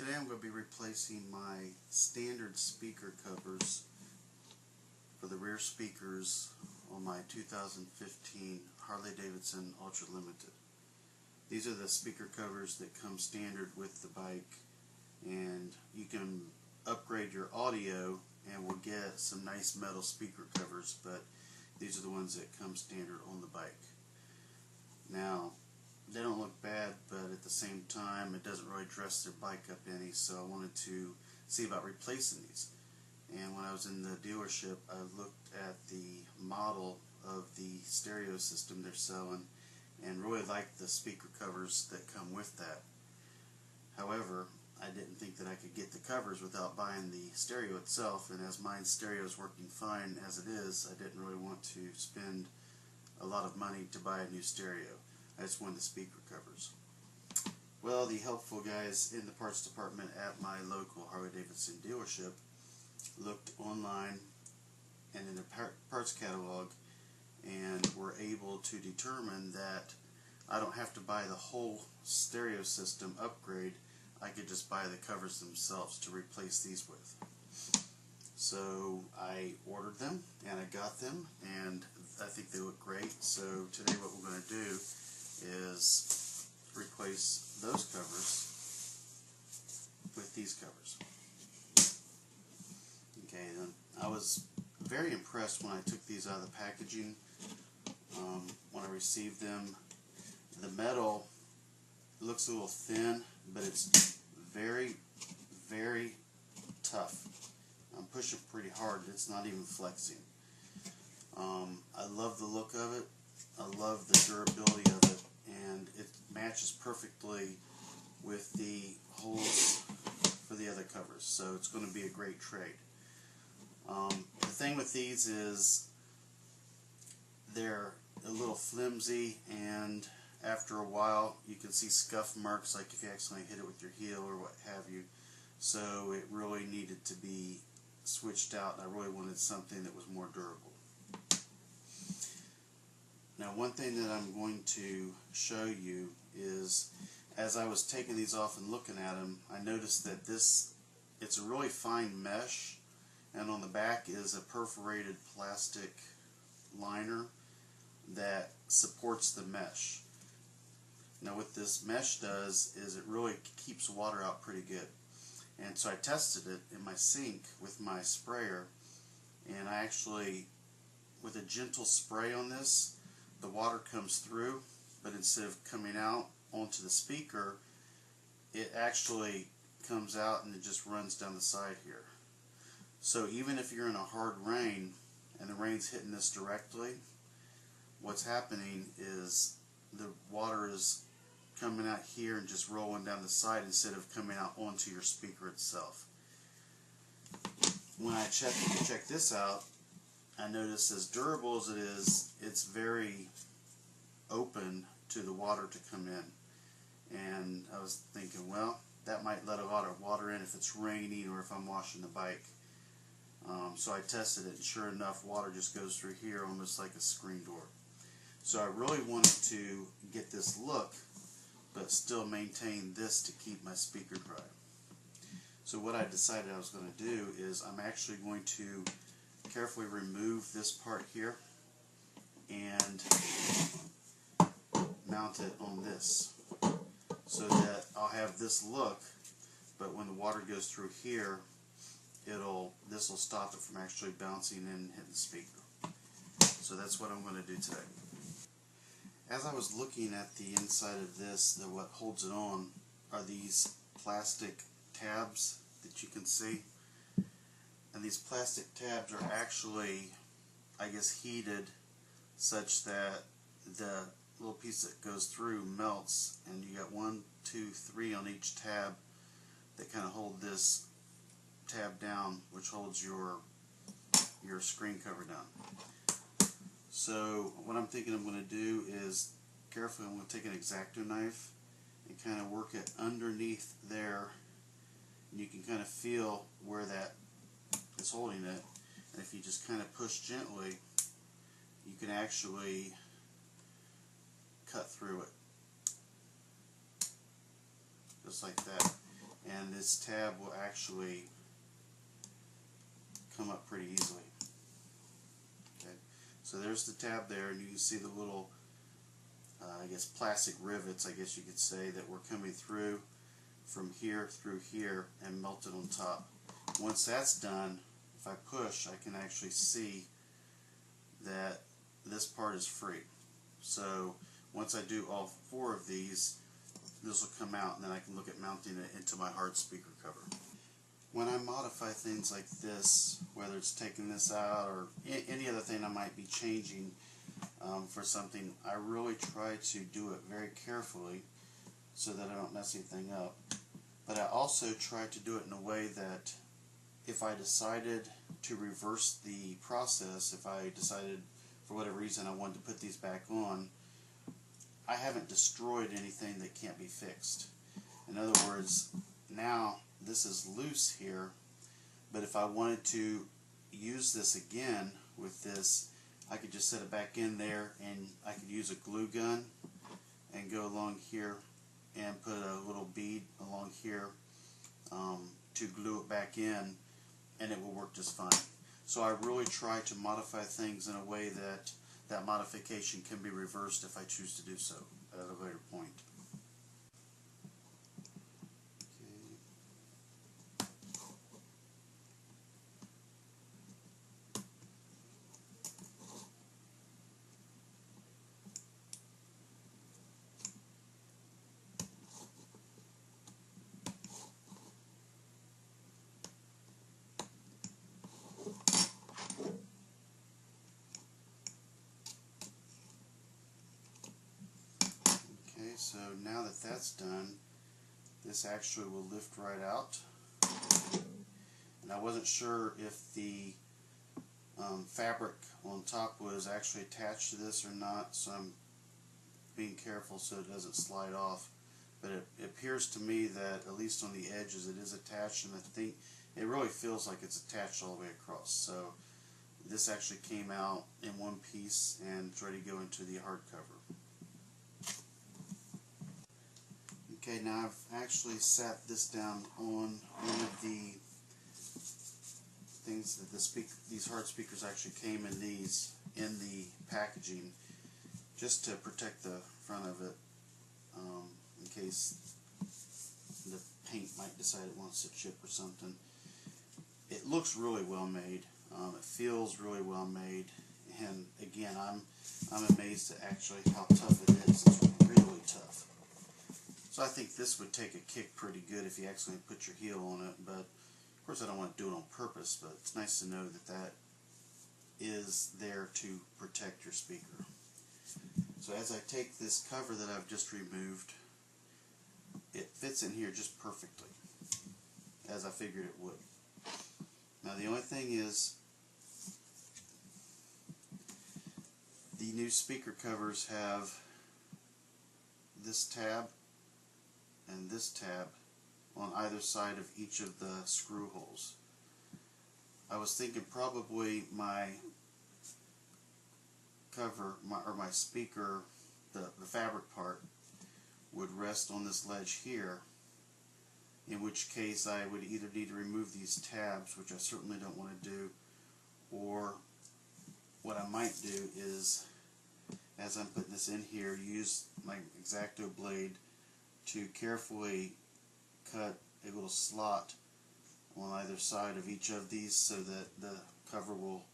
Today I'm going to be replacing my standard speaker covers for the rear speakers on my 2015 Harley Davidson Ultra Ltd. These are the speaker covers that come standard with the bike, and you can upgrade your audio and will get some nice metal speaker covers, but these are the ones that come standard on the bike. Now, they don't look bad, but at the same time it doesn't really dress their bike up any, so I wanted to see about replacing these. And when I was in the dealership, I looked at the model of the stereo system they're selling and really liked the speaker covers that come with that. However, I didn't think that I could get the covers without buying the stereo itself, and as my stereo is working fine as it is, I didn't really want to spend a lot of money to buy a new stereo. I just wanted the speaker covers. Well, the helpful guys in the parts department at my local Harley Davidson dealership looked online and in the parts catalog and were able to determine that I don't have to buy the whole stereo system upgrade. I could just buy the covers themselves to replace these with. So I ordered them and I got them, and I think they look great. So today what we're going to do is replace those covers with these covers. Okay, then I was very impressed when I took these out of the packaging. When I received them, the metal looks a little thin, but it's very, very tough. I'm pushing pretty hard. It's not even flexing. I love the look of it. I love the durability of it, and it matches perfectly with the holes for the other covers, so it's going to be a great trade. The thing with these is they're a little flimsy, and after a while you can see scuff marks, like if you accidentally hit it with your heel or what have you. So it really needed to be switched out, and I really wanted something that was more durable. Now, one thing that I'm going to show you is, as I was taking these off and looking at them, I noticed that it's a really fine mesh, and on the back is a perforated plastic liner that supports the mesh. Now what this mesh does is it really keeps water out pretty good. And so I tested it in my sink with my sprayer, and I actually, with a gentle spray on this, the water comes through, but instead of coming out onto the speaker, it actually comes out and it just runs down the side here. So even if you're in a hard rain and the rain's hitting this directly, what's happening is the water is coming out here and just rolling down the side instead of coming out onto your speaker itself. When I check this out, I noticed, as durable as it is, it's very open to the water to come in. And I was thinking, well, that might let a lot of water in if it's raining or if I'm washing the bike. So I tested it, and sure enough, water just goes through here almost like a screen door. So I really wanted to get this look, but still maintain this to keep my speaker dry. So what I decided I was going to do is I'm actually going to carefully remove this part here and mount it on this, so that I'll have this look, but when the water goes through here, this will stop it from actually bouncing in and hitting the speaker. So that's what I'm going to do today. As I was looking at the inside of this, what holds it on are these plastic tabs that you can see. And these plastic tabs are actually, I guess, heated such that the little piece that goes through melts, and you got 1, 2, 3 on each tab that kind of hold this tab down, which holds your screen cover down. So what I'm thinking I'm going to do is, carefully, I'm going to take an X-Acto knife and kind of work it underneath there, and you can kind of feel where that is holding it. And if you just kind of push gently, you can actually cut through it, just like that. and this tab will actually come up pretty easily. Okay, so there's the tab there, and you can see the little I guess plastic rivets, I guess you could say, that were coming through from here through here and melted on top. Once that's done, if I push, I can actually see that this part is free. So once I do all 4 of these, this will come out, and then I can look at mounting it into my hard speaker cover. When I modify things like this, whether it's taking this out or any other thing I might be changing for something, I really try to do it very carefully so that I don't mess anything up. But I also try to do it in a way that if I decided to reverse the process, if I decided for whatever reason I wanted to put these back on, I haven't destroyed anything that can't be fixed. In other words, now this is loose here, but if I wanted to use this again with this, I could just set it back in there, and I could use a glue gun and go along here and put a little bead along here to glue it back in, and it will work just fine. So I really try to modify things in a way that that modification can be reversed if I choose to do so at a later point. So now that that's done, this actually will lift right out. And I wasn't sure if the fabric on top was actually attached to this or not, so I'm being careful so it doesn't slide off. But it appears to me that at least on the edges it is attached, and I think it really feels like it's attached all the way across. So this actually came out in one piece and it's ready to go into the hardcover. Okay, now I've actually sat this down on one of the things that these hard speakers actually came in in the packaging, just to protect the front of it in case the paint might decide it wants to chip or something. It looks really well made. It feels really well made, and again, I'm amazed at actually how tough it is. It's really tough. So I think this would take a kick pretty good if you actually put your heel on it, but of course I don't want to do it on purpose, but it's nice to know that that is there to protect your speaker. So as I take this cover that I've just removed, it fits in here just perfectly, as I figured it would. Now the only thing is, the new speaker covers have this tab and this tab on either side of each of the screw holes. I was thinking probably my cover, my speaker, the fabric part, would rest on this ledge here, in which case I would either need to remove these tabs, which I certainly don't want to do, or what I might do is, as I'm putting this in here, use my X-Acto blade to carefully cut a little slot on either side of each of these so that the cover will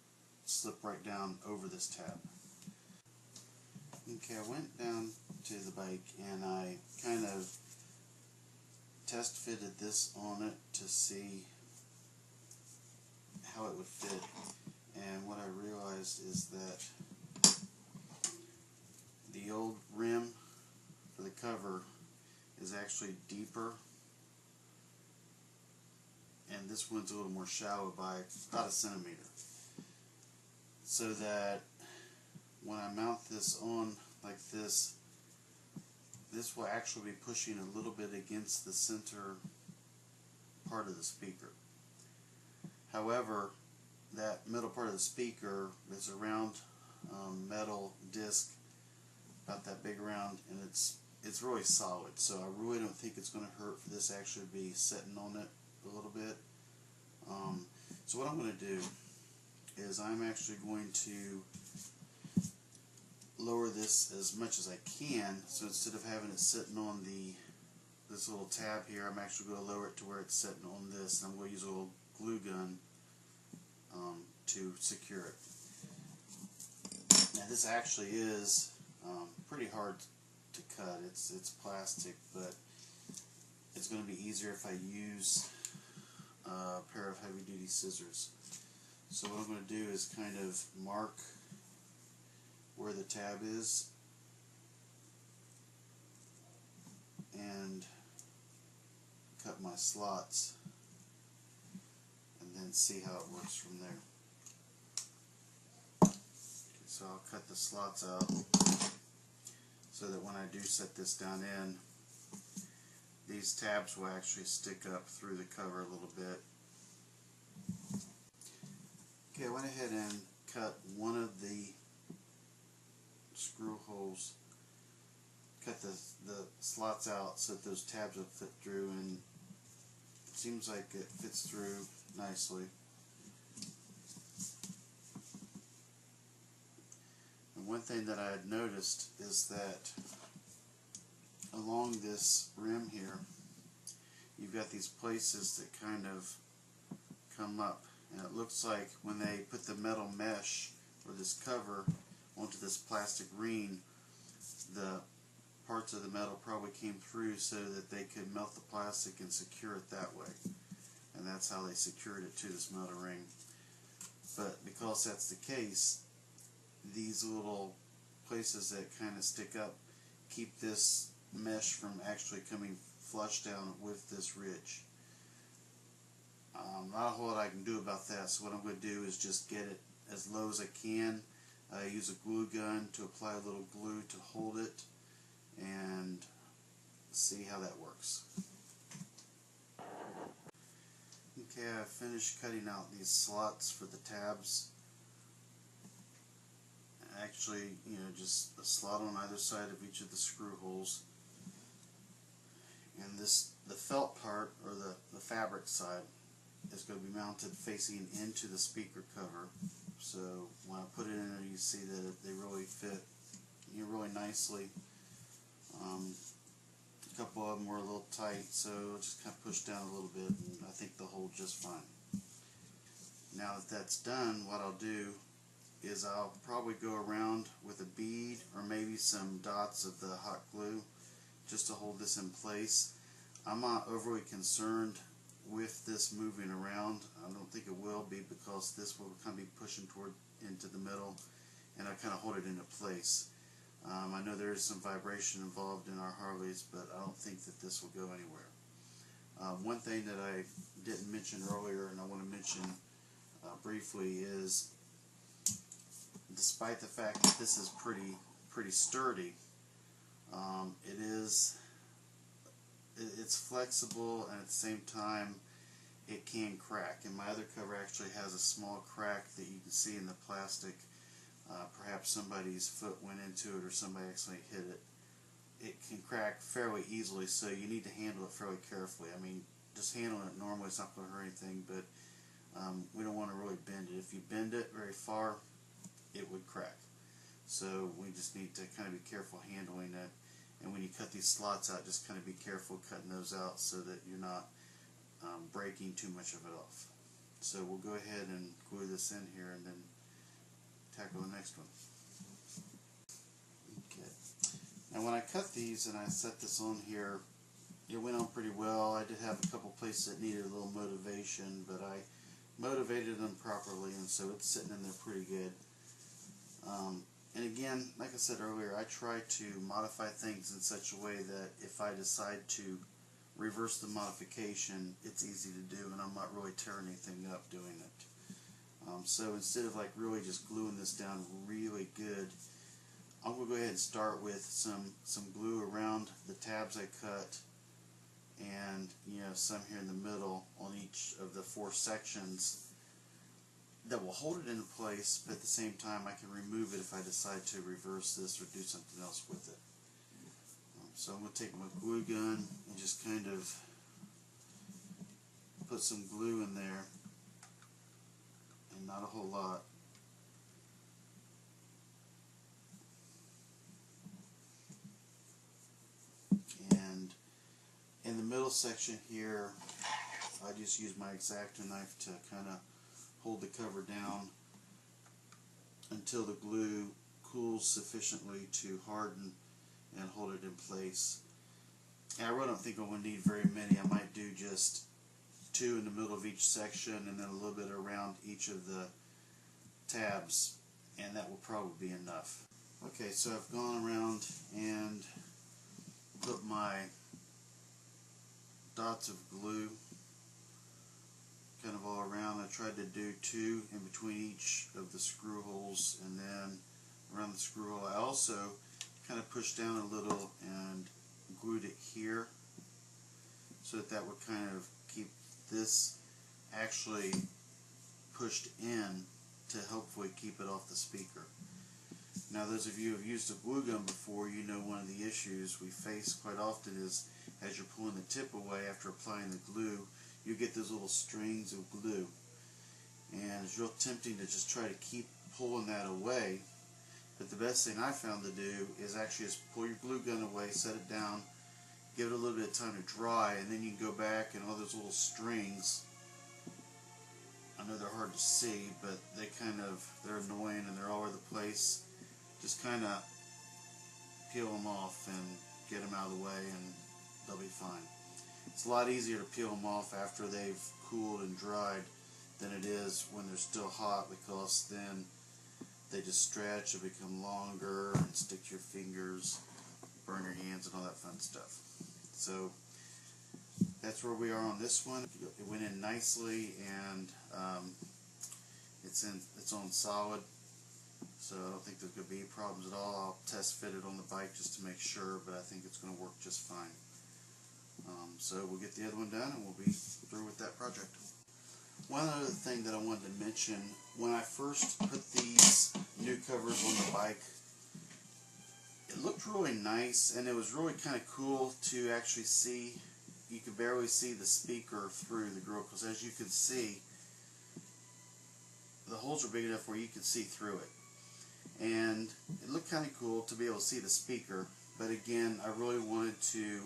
slip right down over this tab. Okay, I went down to the bike and I kind of test fitted this on it to see how it would fit, and what I realized is that the old rim for the cover is actually deeper, and this one's a little more shallow by about 1 centimeter, so that when I mount this on like this, this will actually be pushing a little bit against the center part of the speaker. However, that middle part of the speaker is a round metal disc, about that big around, and it's it's really solid, so I really don't think it's going to hurt for this actually to be sitting on it a little bit. So what I'm going to do is I'm actually going to lower this as much as I can. So instead of having it sitting on this little tab here, I'm actually going to lower it to where it's sitting on this, and I'm going to use a little glue gun to secure it. Now this actually is pretty hard to cut. It's plastic, but it's going to be easier if I use a pair of heavy-duty scissors. So what I'm going to do is kind of mark where the tab is and cut my slots, and then see how it works from there. So I'll cut the slots out so that when I do set this down in, these tabs will actually stick up through the cover a little bit. Okay, I went ahead and cut one of the screw holes, cut the slots out so that those tabs will fit through, and it seems like it fits through nicely. And one thing that I had noticed is that along this rim here, you've got these places that kind of come up, and it looks like when they put the metal mesh or this cover onto this plastic ring, the parts of the metal probably came through so that they could melt the plastic and secure it that way, and that's how they secured it to this metal ring. But because that's the case, these little places that kind of stick up keep this mesh from actually coming flush down with this ridge. Not a whole lot I can do about that, so what I'm going to do is just get it as low as I can. Use a glue gun to apply a little glue to hold it, and see how that works. Okay, I finished cutting out these slots for the tabs. Actually, just a slot on either side of each of the screw holes. And the felt part, or the fabric side, is going to be mounted facing into the speaker cover. So when I put it in there, you see that they really fit really nicely. A couple of them were a little tight, so just kind of push down a little bit, and I think they'll hold just fine. Now that that's done, what I'll do is I'll probably go around with a bead or maybe some dots of the hot glue just to hold this in place. I'm not overly concerned with this moving around. I don't think it will be, because this will kind of be pushing toward into the middle, and I kind of hold it into place. I know there is some vibration involved in our Harleys, but I don't think that this will go anywhere. One thing that I didn't mention earlier, and I want to mention briefly, is despite the fact that this is pretty sturdy, it's flexible, and at the same time it can crack. And my other cover actually has a small crack that you can see in the plastic. Perhaps somebody's foot went into it or somebody actually hit it. It can crack fairly easily, so you need to handle it fairly carefully. I mean, just handling it normally, it's not going to hurt anything, but we don't want to really bend it. If you bend it very far, it would crack. So we just need to kind of be careful handling it. And when you cut these slots out, just kind of be careful cutting those out so that you're not breaking too much of it off. So we'll go ahead and glue this in here and then tackle the next one. Okay. Now when I cut these and I set this on here, it went on pretty well. I did have a couple places that needed a little motivation, but I motivated them properly, and so it's sitting in there pretty good. And again, like I said earlier, I try to modify things in such a way that if I decide to reverse the modification, it's easy to do, and I'm not really tearing anything up doing it. So instead of like really just gluing this down really good, I'm going to go ahead and start with some glue around the tabs I cut, and some here in the middle on each of the 4 sections that will hold it in place, but at the same time I can remove it if I decide to reverse this or do something else with it. So I'm going to take my glue gun and just kind of put some glue in there, and not a whole lot. And in the middle section here, I just use my X-Acto knife to kind of hold the cover down until the glue cools sufficiently to harden and hold it in place. And I really don't think I'm going to need very many. I might do just 2 in the middle of each section and then a little bit around each of the tabs, and that will probably be enough. Okay, so I've gone around and put my dots of glue kind of all around. I tried to do 2 in between each of the screw holes and then around the screw hole. I also kind of pushed down a little and glued it here so that would kind of keep this actually pushed in to hopefully keep it off the speaker. Now, those of you who have used a glue gun before, you know one of the issues we face quite often is as you're pulling the tip away after applying the glue, you get those little strings of glue, and it's real tempting to just try to keep pulling that away. But the best thing I found to do is actually just pull your glue gun away, set it down, give it a little bit of time to dry, and then you can go back and all those little strings, I know they're hard to see, but they're annoying and they're all over the place. Just kind of peel them off and get them out of the way and they'll be fine. It's a lot easier to peel them off after they've cooled and dried than it is when they're still hot, because then they just stretch and become longer and stick to your fingers, burn your hands, and all that fun stuff. So that's where we are on this one. It went in nicely, and it's on solid, so I don't think there's going to be any problems at all. I'll test fit it on the bike just to make sure, but I think it's going to work just fine. So we'll get the other one done and we'll be through with that project. One other thing that I wanted to mention, when I first put these new covers on the bike, it looked really nice, and it was really kind of cool to actually see. You could barely see the speaker through the grill, because as you can see, the holes are big enough where you can see through it. And it looked kind of cool to be able to see the speaker, but again, I really wanted to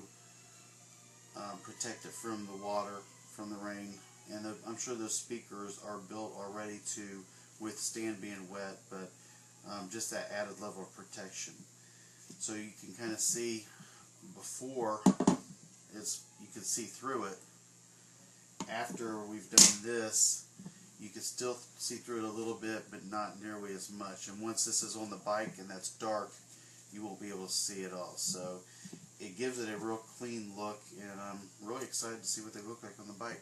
protect it from the water, from the rain, and I'm sure those speakers are built already to withstand being wet, but just that added level of protection. So you can kind of see before you can see through it. After we've done this, you can still see through it a little bit, but not nearly as much. And once this is on the bike and that's dark, you won't be able to see it all. So it gives it a real clean look, and I'm really excited to see what they look like on the bike.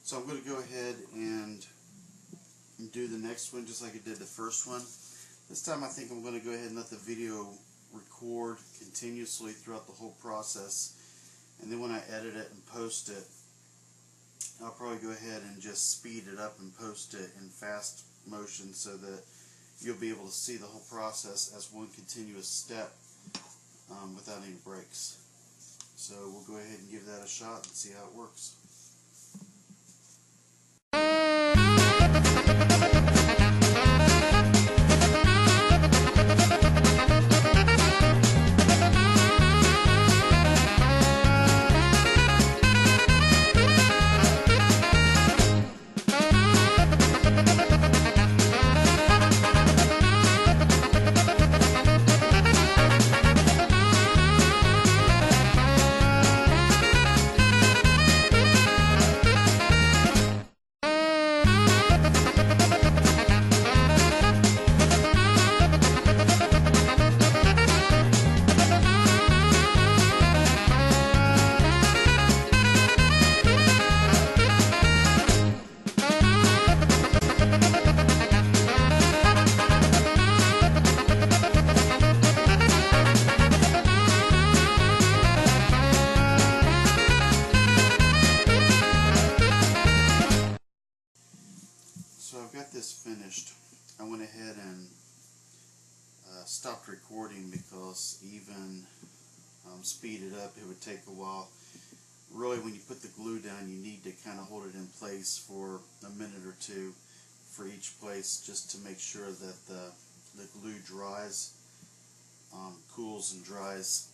So I'm going to go ahead and do the next one just like I did the first one. This time I think I'm going to go ahead and let the video record continuously throughout the whole process, and then when I edit it and post it, I'll probably go ahead and just speed it up and post it in fast motion so that you'll be able to see the whole process as one continuous step without any breaks. So we'll go ahead and give that a shot and see how it works. So I've got this finished. I went ahead and stopped recording because even speed it up, it would take a while. Really, when you put the glue down, you need to kind of hold it in place for a minute or two for each place, just to make sure that the glue dries, cools and dries.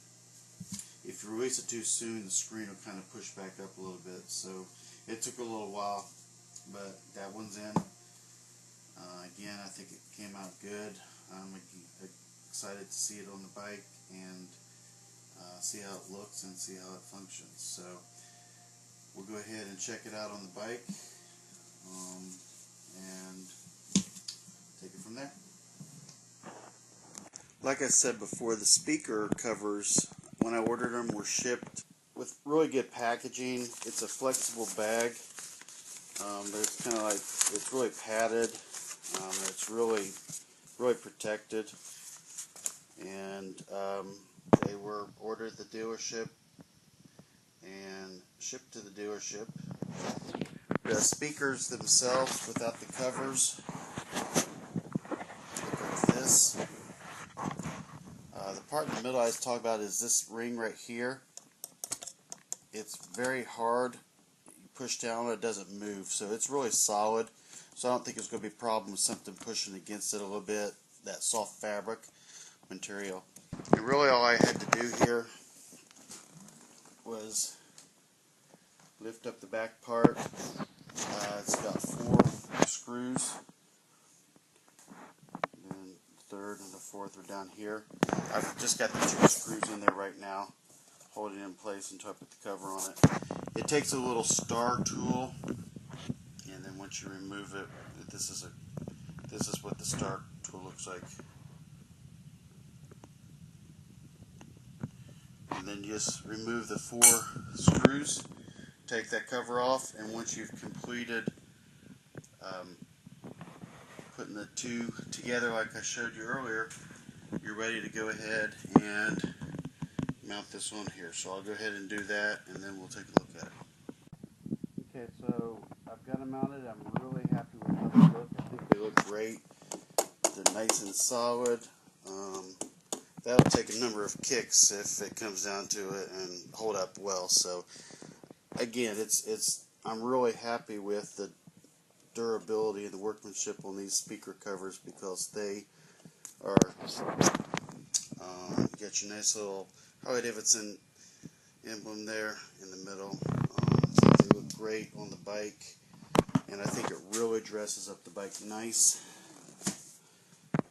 If you release it too soon, the screen will kind of push back up a little bit. So it took a little while, but that one's in. Again, I think it came out good. I'm excited to see it on the bike and see how it looks and see how it functions. So we'll go ahead and check it out on the bike and take it from there. Like I said before, the speaker covers, when I ordered them, were shipped with really good packaging. It's a flexible bag, but it's kind of like, it's really padded. It's really protected, and they were ordered at the dealership and shipped to the dealership. The speakers themselves, without the covers, look like this. The part in the middle I was talking about is this ring right here. It's very hard. You push down it doesn't move, so it's really solid. So I don't think there's going to be a problem with something pushing against it a little bit, that soft fabric material. And really all I had to do here was lift up the back part. It's got 4 screws, and the third and the fourth are down here. I've just got the 2 screws in there right now, holding it in place until I put the cover on it. It takes a little star tool, and then once you remove it, this is what the star tool looks like. And then just remove the 4 screws, take that cover off, and once you've completed putting the 2 together like I showed you earlier, you're ready to go ahead and mount this on here. So I'll go ahead and do that, and then we'll take a look at it. Okay, so I've got them mounted. I'm really happy with how they look. I think they look great. They're nice and solid. That'll take a number of kicks if it comes down to it and hold up well. So again, I'm really happy with the durability and the workmanship on these speaker covers, because they are you got your nice little Harley Davidson emblem there in the middle. So they look great on the bike, and I think it really dresses up the bike nice.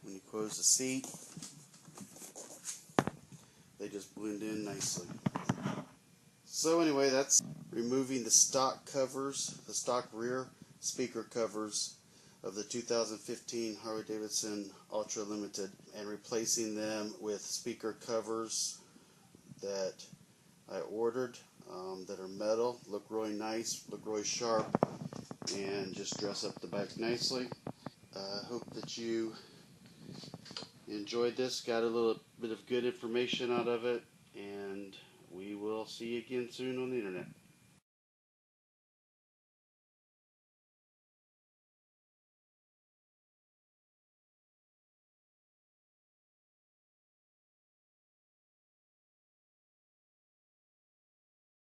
When you close the seat, they just blend in nicely. So anyway, that's removing the stock covers, the stock rear speaker covers of the 2015 Harley Davidson Ultra Ltd, and replacing them with speaker covers that I ordered that are metal, look really nice, look really sharp, and just dress up the bike nicely. I hope that you enjoyed this, got a little bit of good information out of it, and we will see you again soon on the internet.